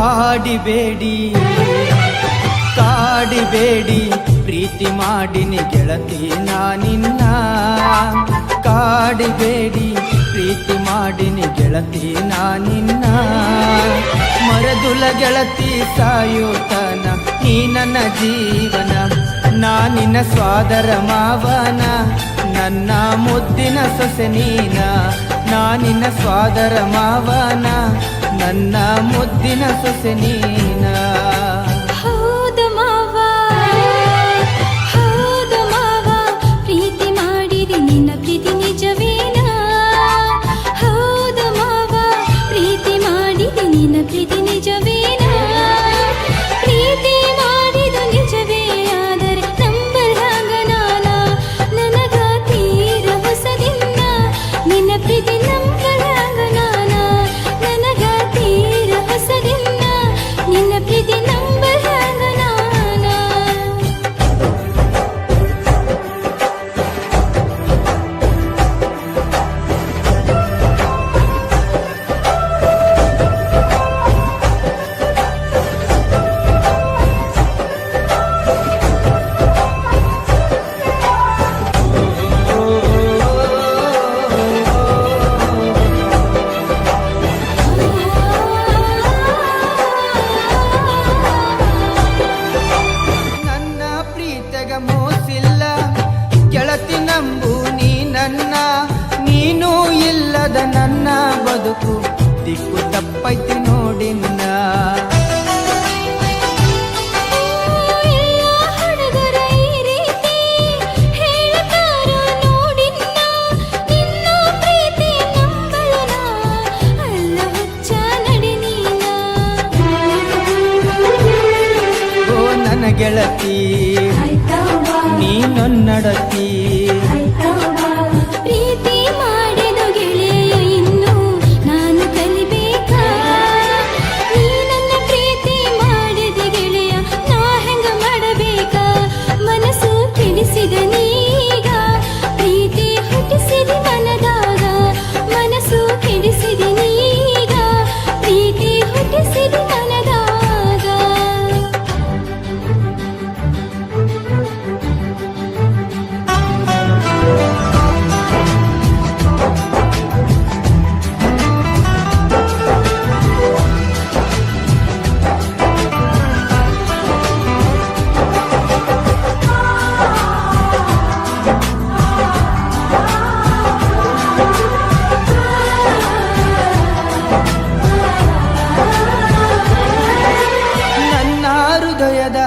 ಕಾಡಿಬೇಡಿ ಕಾಡಿಬೇಡಿ ಪ್ರೀತಿ ಮಾಡಿನಿ ಗೆಳತಿ ನಾನಿನ್ನ ಕಾಡಿಬೇಡಿ ಪ್ರೀತಿ ಮಾಡಿನಿ ಗೆಳತಿ ನಾನಿನ್ನ ಮರದುಲ ಗೆಳತಿ ಸಾಯುತನ ನೀ ನನ್ನ ಜೀವನ ನಾನಿನ್ನ ಸ್ವಾದರ ಮಾವನ ನನ್ನ ಮುದ್ದಿನ ಸೊಸೆ ನೀನ ನಾನಿನ್ನ ಸ್ವಾದರ ಮಾವನ ನನ್ನ ಮುದ್ದಿನ ಸೊಸೆ ನೀನ ಮೋಸಿಲ್ಲ ಗೆಳತಿ ನಂಬು ನೀ ನನ್ನ ನೀನು ಇಲ್ಲದ ನನ್ನ ಬದುಕು ದಿಕ್ಕು ತಪ್ಪೈತಿ ನೋಡಿನ್ನ ಗೆಳತಿ ನೀನೊನ್ನಡತಿ ಪ್ರೀತಿ ಮಾಡಿದ ಗೆಳೆಯ ಇನ್ನು ನಾನು ಕಲಿಬೇಕಾ ನೀ ನನ್ನ ಪ್ರೀತಿ ಮಾಡಿದ ಗೆಳೆಯ ನಾ ಹೆಂಗ ಮಾಡಬೇಕಾ ಮನಸ್ಸು ತಿಳಿಸಿದ ನೀಗ ಪ್ರೀತಿ ಹುಟ್ಟಿಸಿದ ಮನದಾಗ ಮನಸ್ಸು ತಿಳಿಸಿದ ನೀಗ ಪ್ರೀತಿ ಹುಟ್ಟಿಸಿದ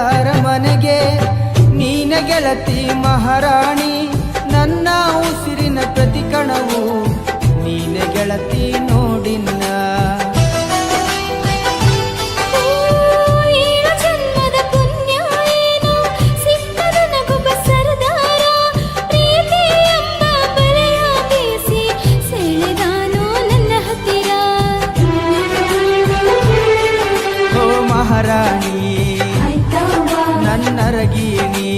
ಅರಮನೆಗೆ ನೀನ ಗೆಳತಿ ಮಹಾರಾಣಿ ನನ್ನ ಉಸಿರಿನ ಪ್ರತಿ ಕಣವು ನೀನ ಗೆಳತಿ ನೋಡಿನ್ನ ಮಹಾರಾಣಿ ನನ್ನರಗೀನಿ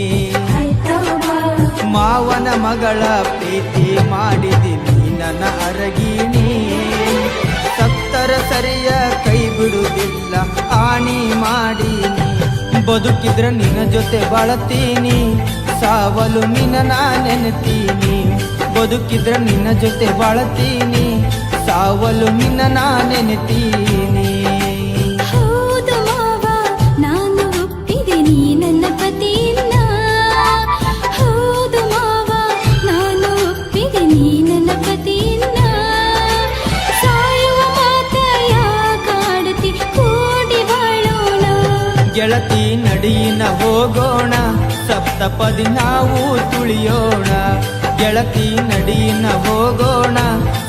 ಮಾವನ ಮಗಳ ಪ್ರೀತಿ ಮಾಡಿದಿನಿ ನನ್ನ ಅರಗೀನಿ ಸತ್ತರ ಸರಿಯ ಕೈ ಬಿಡುವುದಿಲ್ಲ ಆಣಿ ಮಾಡೀನಿ ಬದುಕಿದ್ರ ನಿನ್ನ ಜೊತೆ ಬಾಳತೀನಿ ಸಾವಲು ನಿನ್ನ ನಾ ನೆನೆತೀನಿ ಬದುಕಿದ್ರ ನಿನ್ನ ಜೊತೆ ಬಾಳತೀನಿ ಸಾವಲು ನಿನ್ನ ನಾ ನೆನೆತೀನಿ ಗೆಳತಿ ನಡಿಯಿನ ಹೋಗೋಣ ಸಪ್ತಪದಿ ನಾವು ತುಳಿಯೋಣ ಗೆಳತಿ ನಡಿಯಿನ ಹೋಗೋಣ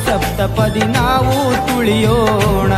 ಸಪ್ತಪದಿ ನಾವು ತುಳಿಯೋಣ